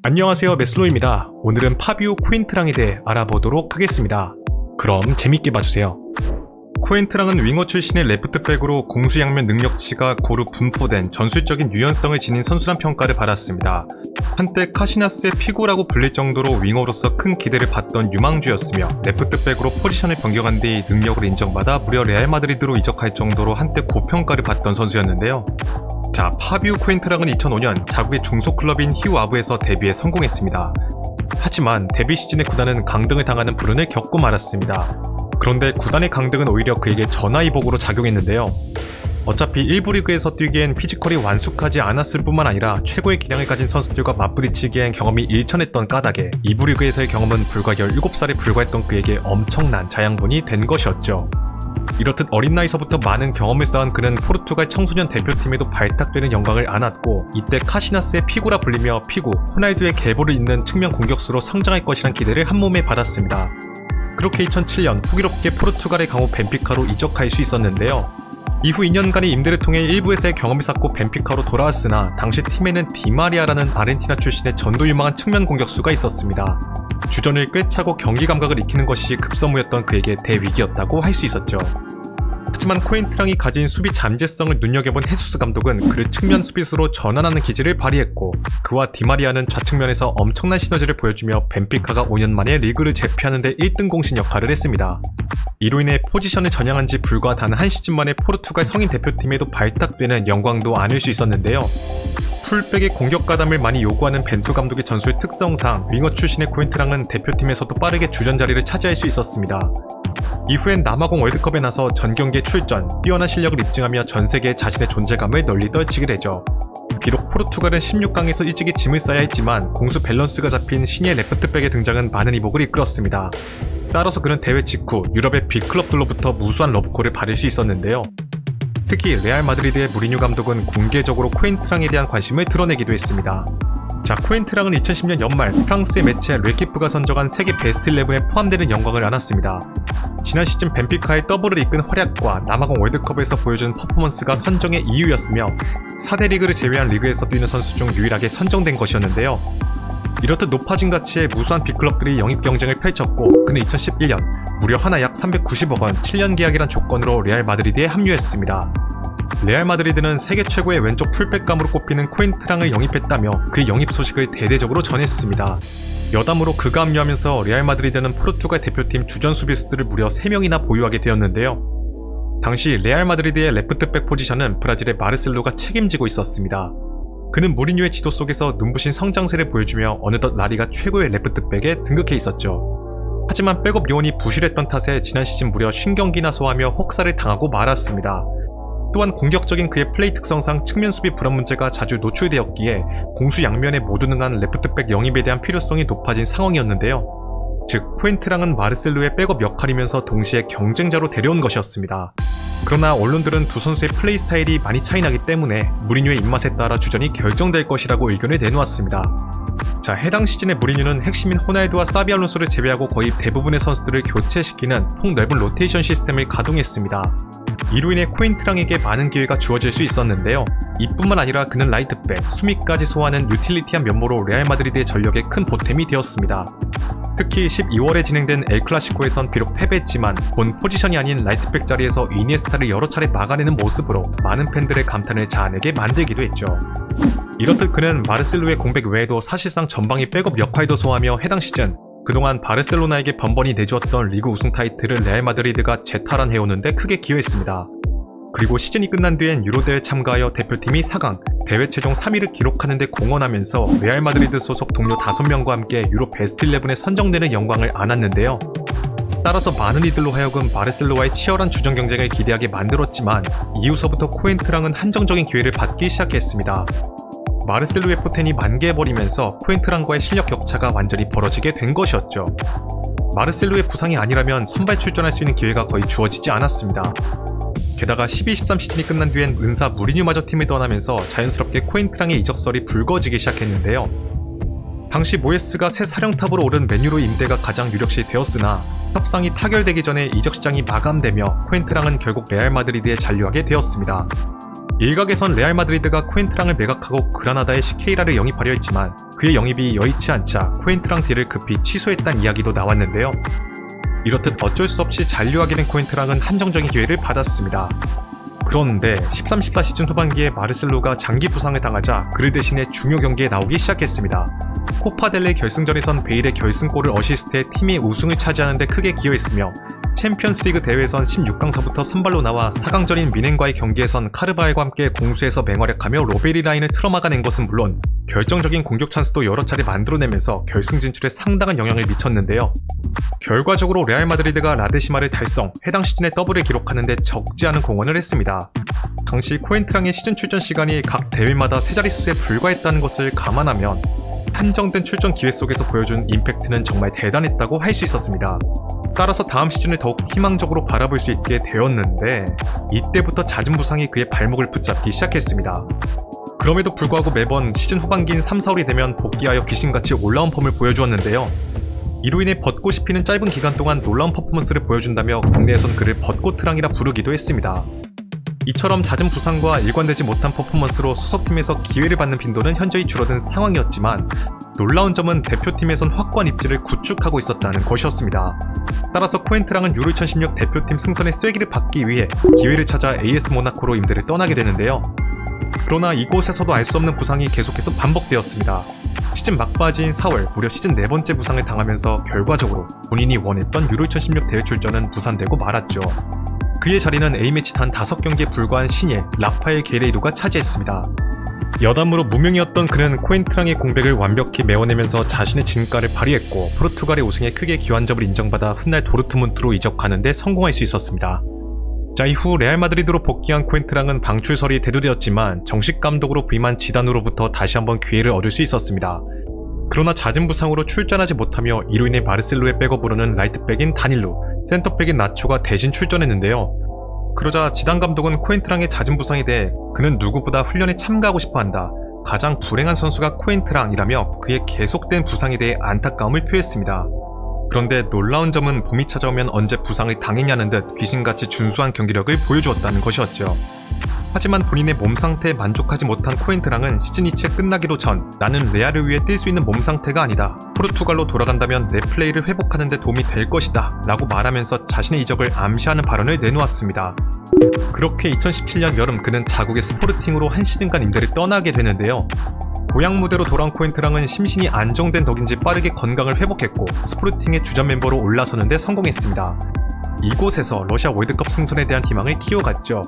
안녕하세요, 메슬로입니다. 오늘은 파비오 코엔트랑에 대해 알아보도록 하겠습니다. 그럼 재밌게 봐주세요. 코엔트랑은 윙어 출신의 레프트백으로 공수양면 능력치가 고루 분포된 전술적인 유연성을 지닌 선수란 평가를 받았습니다. 한때 카시나스의 피구라고 불릴 정도로 윙어로서 큰 기대를 받던 유망주였으며 레프트백으로 포지션을 변경한 뒤 능력을 인정받아 무려 레알 마드리드로 이적할 정도로 한때 고평가를 받던 선수였는데요. 자, 파비오 코엔트랑은 2005년 자국의 중소 클럽인 히우아브에서 데뷔에 성공했습니다. 하지만 데뷔 시즌에 구단은 강등을 당하는 불운을 겪고 말았습니다. 그런데 구단의 강등은 오히려 그에게 전화위복으로 작용했는데요. 어차피 1부 리그에서 뛰기엔 피지컬이 완숙하지 않았을 뿐만 아니라 최고의 기량을 가진 선수들과 맞부딪히기엔 경험이 일천했던 까닭에 2부 리그에서의 경험은 불과 17살에 불과했던 그에게 엄청난 자양분이 된 것이었죠. 이렇듯 어린 나이서부터 많은 경험을 쌓은 그는 포르투갈 청소년 대표팀에도 발탁되는 영광을 안았고, 이때 카시나스의 피구라 불리며 피구, 호날두의 계보를 잇는 측면 공격수로 성장할 것이란 기대를 한몸에 받았습니다. 그렇게 2007년 호기롭게 포르투갈의 강호 벤피카로 이적할 수 있었는데요. 이후 2년간의 임대를 통해 일부에서의 경험을 쌓고 벤피카로 돌아왔으나 당시 팀에는 디마리아라는 아르헨티나 출신의 전도 유망한 측면 공격수가 있었습니다. 주전을 꿰차고 경기 감각을 익히는 것이 급선무였던 그에게 대위기였다고 할 수 있었죠. 하지만 코엔트랑이 가진 수비 잠재성을 눈여겨본 헤수스 감독은 그를 측면 수비수로 전환하는 기질을 발휘했고, 그와 디마리아는 좌측면에서 엄청난 시너지를 보여주며 벤피카가 5년 만에 리그를 제패하는 데 1등 공신 역할을 했습니다. 이로 인해 포지션을 전향한 지 불과 단 한 시즌 만에 포르투갈 성인 대표팀에도 발탁되는 영광도 안을 수 있었는데요. 풀백의 공격 가담을 많이 요구하는 벤투 감독의 전술 특성상 윙어 출신의 코엔트랑은 대표팀에서도 빠르게 주전 자리를 차지할 수 있었습니다. 이후엔 남아공 월드컵에 나서 전경기에 출전, 뛰어난 실력을 입증하며 전세계에 자신의 존재감을 널리 떨치게 되죠. 비록 포르투갈은 16강에서 일찍이 짐을 싸야 했지만 공수 밸런스가 잡힌 신예 레프트백의 등장은 많은 이복을 이끌었습니다. 따라서 그는 대회 직후 유럽의 빅클럽들로부터 무수한 러브콜을 받을 수 있었는데요. 특히 레알 마드리드의 무리뉴 감독은 공개적으로 코엔트랑에 대한 관심을 드러내기도 했습니다. 자, 코엔트랑은 2010년 연말 프랑스의 매체 레키프가 선정한 세계 베스트 11에 포함되는 영광을 안았습니다. 지난 시즌 벤피카의 더블을 이끈 활약과 남아공 월드컵에서 보여준 퍼포먼스가 선정의 이유였으며 4대 리그를 제외한 리그에서 뛰는 선수 중 유일하게 선정된 것이었는데요. 이렇듯 높아진 가치의 무수한 빅클럽들이 영입 경쟁을 펼쳤고, 그는 2011년 무려 하나 약 390억 원 7년 계약이란 조건으로 레알 마드리드에 합류했습니다. 레알 마드리드는 세계 최고의 왼쪽 풀백감으로 꼽히는 코엔트랑을 영입했다며 그의 영입 소식을 대대적으로 전했습니다. 여담으로 그가 합류하면서 레알 마드리드는 포르투갈 대표팀 주전 수비수들을 무려 3명이나 보유하게 되었는데요. 당시 레알 마드리드의 레프트백 포지션은 브라질의 마르셀로가 책임지고 있었습니다. 그는 무리뉴의 지도 속에서 눈부신 성장세를 보여주며 어느덧 라리가 최고의 레프트백에 등극해 있었죠. 하지만 백업 요원이 부실했던 탓에 지난 시즌 무려 50경기나 소화하며 혹사를 당하고 말았습니다. 또한 공격적인 그의 플레이 특성상 측면 수비 불안 문제가 자주 노출되었기에 공수 양면에 모두 능한 레프트백 영입에 대한 필요성이 높아진 상황이었는데요. 즉, 코엔트랑은 마르셀로의 백업 역할이면서 동시에 경쟁자로 데려온 것이었습니다. 그러나 언론들은 두 선수의 플레이 스타일이 많이 차이나기 때문에 무리뉴의 입맛에 따라 주전이 결정될 것이라고 의견을 내놓았습니다. 자, 해당 시즌의 무리뉴는 핵심인 호날두와 사비 알론소를 제외하고 거의 대부분의 선수들을 교체시키는 폭넓은 로테이션 시스템을 가동했습니다. 이로 인해 코엔트랑에게 많은 기회가 주어질 수 있었는데요. 이뿐만 아니라 그는 라이트백, 수미까지 소화하는 유틸리티한 면모로 레알 마드리드의 전력에 큰 보탬이 되었습니다. 특히 12월에 진행된 엘 클라시코에선 비록 패배했지만 본 포지션이 아닌 라이트백 자리에서 이니에스타를 여러 차례 막아내는 모습으로 많은 팬들의 감탄을 자아내게 만들기도 했죠. 이렇듯 그는 마르셀로의 공백 외에도 사실상 전방위 백업 역할도 소화하며 해당 시즌 그동안 바르셀로나에게 번번이 내주었던 리그 우승 타이틀을 레알 마드리드가 재탈환해오는데 크게 기여했습니다. 그리고 시즌이 끝난 뒤엔 유로대회에 참가하여 대표팀이 4강, 대회 최종 3위를 기록하는 데 공헌하면서 레알 마드리드 소속 동료 5명과 함께 유로 베스트 11에 선정되는 영광을 안았는데요. 따라서 많은 이들로 하여금 바르셀로나의 치열한 주전 경쟁을 기대하게 만들었지만 이후서부터 코엔트랑은 한정적인 기회를 받기 시작했습니다. 마르셀로의 포텐이 만개해버리면서 코엔트랑과의 실력 격차가 완전히 벌어지게 된 것이었죠. 마르셀로의 부상이 아니라면 선발 출전할 수 있는 기회가 거의 주어지지 않았습니다. 게다가 12-13 시즌이 끝난 뒤엔 은사 무리뉴마저 팀을 떠나면서 자연스럽게 코엔트랑의 이적설이 불거지기 시작했는데요. 당시 모예스가 새 사령탑으로 오른 맨유로 임대가 가장 유력시 되었으나 협상이 타결되기 전에 이적 시장이 마감되며 코엔트랑은 결국 레알 마드리드에 잔류하게 되었습니다. 일각에선 레알 마드리드가 코엔트랑을 매각하고 그라나다에 시케이라를 영입하려 했지만 그의 영입이 여의치 않자 코엔트랑 딜을 급히 취소했다는 이야기도 나왔는데요. 이렇듯 어쩔 수 없이 잔류하게 된 코엔트랑은 한정적인 기회를 받았습니다. 그런데 13-14 시즌 후반기에 마르셀로가 장기 부상을 당하자 그를 대신해 중요 경기에 나오기 시작했습니다. 코파델레 결승전에선 베일의 결승골을 어시스트해 팀이 우승을 차지하는 데 크게 기여했으며 챔피언스리그 대회에선 16강서부터 선발로 나와 4강전인 미넨과의 경기에선 카르바알과 함께 공수에서 맹활약하며 로베리 라인을 틀어막아낸 것은 물론 결정적인 공격 찬스도 여러 차례 만들어내면서 결승 진출에 상당한 영향을 미쳤는데요. 결과적으로 레알 마드리드가 라데시마를 달성, 해당 시즌에 더블을 기록하는데 적지 않은 공헌을 했습니다. 당시 코엔트랑의 시즌 출전 시간이 각 대회마다 세 자릿수에 불과했다는 것을 감안하면 한정된 출전 기회 속에서 보여준 임팩트는 정말 대단했다고 할 수 있었습니다. 따라서 다음 시즌을 더욱 희망적으로 바라볼 수 있게 되었는데 이때부터 잦은 부상이 그의 발목을 붙잡기 시작했습니다. 그럼에도 불구하고 매번 시즌 후반기인 3-4월이 되면 복귀하여 귀신같이 올라온 폼을 보여주었는데요. 이로 인해 벚꽃이 피는 짧은 기간 동안 놀라운 퍼포먼스를 보여준다며 국내에선 그를 벚꽃트랑이라 부르기도 했습니다. 이처럼 잦은 부상과 일관되지 못한 퍼포먼스로 소속팀에서 기회를 받는 빈도는 현저히 줄어든 상황이었지만 놀라운 점은 대표팀에선 확고한 입지를 구축하고 있었다는 것이었습니다. 따라서 코엔트랑은 유로 2016 대표팀 승선의 쐐기를 받기 위해 기회를 찾아 AS 모나코로 임대를 떠나게 되는데요. 그러나 이곳에서도 알 수 없는 부상이 계속해서 반복되었습니다. 시즌 막바지인 4월 무려 시즌 4번째 부상을 당하면서 결과적으로 본인이 원했던 유로 2016 대회 출전은 무산되고 말았죠. 그의 자리는 A매치 단 5경기에 불과한 신예 라파엘 게레이로가 차지했습니다. 여담으로 무명이었던 그는 코엔트랑의 공백을 완벽히 메워내면서 자신의 진가를 발휘했고 포르투갈의 우승에 크게 기여한 점을 인정받아 훗날 도르트문트로 이적하는 데 성공할 수 있었습니다. 자, 이후 레알 마드리드로 복귀한 코엔트랑은 방출설이 대두되었지만 정식 감독으로 부임한 지단으로부터 다시 한번 기회를 얻을 수 있었습니다. 그러나 잦은 부상으로 출전하지 못하며 이로 인해 마르셀로의 백업으로는 라이트백인 다닐로, 센터백인 나초가 대신 출전했는데요. 그러자 지단 감독은 코엔트랑의 잦은 부상에 대해 그는 누구보다 훈련에 참가하고 싶어한다. 가장 불행한 선수가 코엔트랑이라며 그의 계속된 부상에 대해 안타까움을 표했습니다. 그런데 놀라운 점은 봄이 찾아오면 언제 부상을 당했냐는 듯 귀신같이 준수한 경기력을 보여주었다는 것이었죠. 하지만 본인의 몸 상태에 만족하지 못한 코엔트랑은 시즌 2채 끝나기도 전 나는 레알을 위해 뛸 수 있는 몸 상태가 아니다. 포르투갈로 돌아간다면 내 플레이를 회복하는 데 도움이 될 것이다 라고 말하면서 자신의 이적을 암시하는 발언을 내놓았습니다. 그렇게 2017년 여름 그는 자국의 스포르팅으로 한 시즌간 임대를 떠나게 되는데요. 고향 무대로 돌아온 코엔트랑은 심신이 안정된 덕인지 빠르게 건강을 회복했고 스포르팅의 주전 멤버로 올라서는데 성공했습니다. 이곳에서 러시아 월드컵 승선에 대한 희망을 키워갔죠.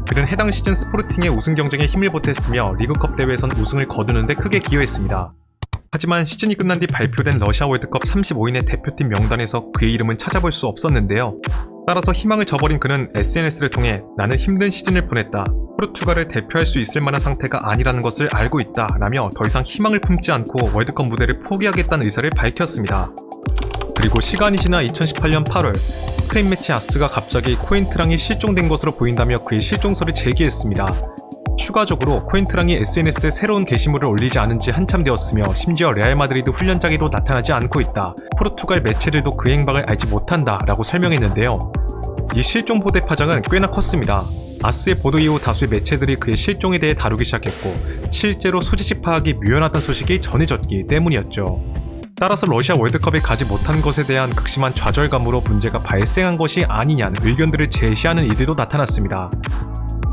그는 해당 시즌 스포르팅의 우승 경쟁에 힘을 보탰으며 리그컵 대회에선 우승을 거두는 데 크게 기여했습니다. 하지만 시즌이 끝난 뒤 발표된 러시아 월드컵 35인의 대표팀 명단에서 그의 이름은 찾아볼 수 없었는데요. 따라서 희망을 저버린 그는 SNS를 통해 나는 힘든 시즌을 보냈다. 포르투갈을 대표할 수 있을 만한 상태가 아니라는 것을 알고 있다 라며 더 이상 희망을 품지 않고 월드컵 무대를 포기하겠다는 의사를 밝혔습니다. 그리고 시간이 지나 2018년 8월 스페인 매치 아스가 갑자기 코엔트랑이 실종된 것으로 보인다며 그의 실종설을 제기했습니다. 추가적으로 코엔트랑이 SNS에 새로운 게시물을 올리지 않은 지 한참 되었으며 심지어 레알 마드리드 훈련장에도 나타나지 않고 있다. 포르투갈 매체들도 그 행방을 알지 못한다 라고 설명했는데요. 이 실종 보도 파장은 꽤나 컸습니다. 아스의 보도 이후 다수의 매체들이 그의 실종에 대해 다루기 시작했고 실제로 소지식 파악이 묘연하다는 소식이 전해졌기 때문이었죠. 따라서 러시아 월드컵에 가지 못한 것에 대한 극심한 좌절감으로 문제가 발생한 것이 아니냐는 의견들을 제시하는 이들도 나타났습니다.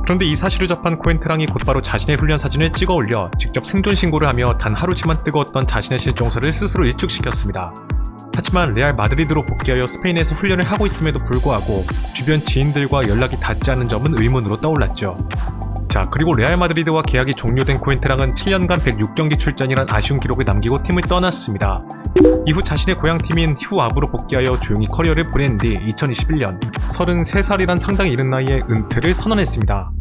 그런데 이 사실을 접한 코엔트랑이 곧바로 자신의 훈련 사진을 찍어 올려 직접 생존 신고를 하며 단 하루치만 뜨거웠던 자신의 실종설을 스스로 일축시켰습니다. 하지만 레알 마드리드로 복귀하여 스페인에서 훈련을 하고 있음에도 불구하고 주변 지인들과 연락이 닿지 않는 점은 의문으로 떠올랐죠. 자, 그리고 레알 마드리드와 계약이 종료된 코엔트랑은 7년간 106경기 출전이란 아쉬운 기록을 남기고 팀을 떠났습니다. 이후 자신의 고향팀인 휴압으로 복귀하여 조용히 커리어를 보낸 뒤 2021년 33살이란 상당히 이른 나이에 은퇴를 선언했습니다.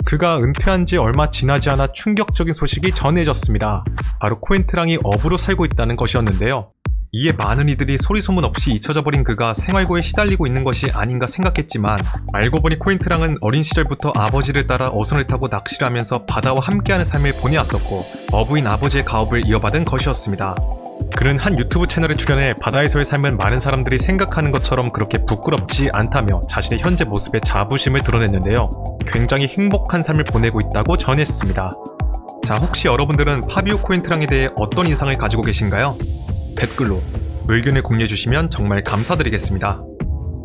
그가 은퇴한 지 얼마 지나지 않아 충격적인 소식이 전해졌습니다. 바로 코엔트랑이 어부로 살고 있다는 것이었는데요. 이에 많은 이들이 소리소문 없이 잊혀져버린 그가 생활고에 시달리고 있는 것이 아닌가 생각했지만 알고 보니 코엔트랑은 어린 시절부터 아버지를 따라 어선을 타고 낚시를 하면서 바다와 함께하는 삶을 보내왔었고 어부인 아버지의 가업을 이어받은 것이었습니다. 그는 한 유튜브 채널에 출연해 바다에서의 삶은 많은 사람들이 생각하는 것처럼 그렇게 부끄럽지 않다며 자신의 현재 모습에 자부심을 드러냈는데요. 굉장히 행복한 삶을 보내고 있다고 전했습니다. 자, 혹시 여러분들은 파비오 코엔트랑에 대해 어떤 인상을 가지고 계신가요? 댓글로 의견을 공유해주시면 정말 감사드리겠습니다.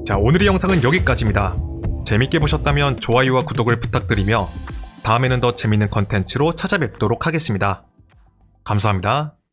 자, 오늘의 영상은 여기까지입니다. 재밌게 보셨다면 좋아요와 구독을 부탁드리며 다음에는 더 재밌는 컨텐츠로 찾아뵙도록 하겠습니다. 감사합니다.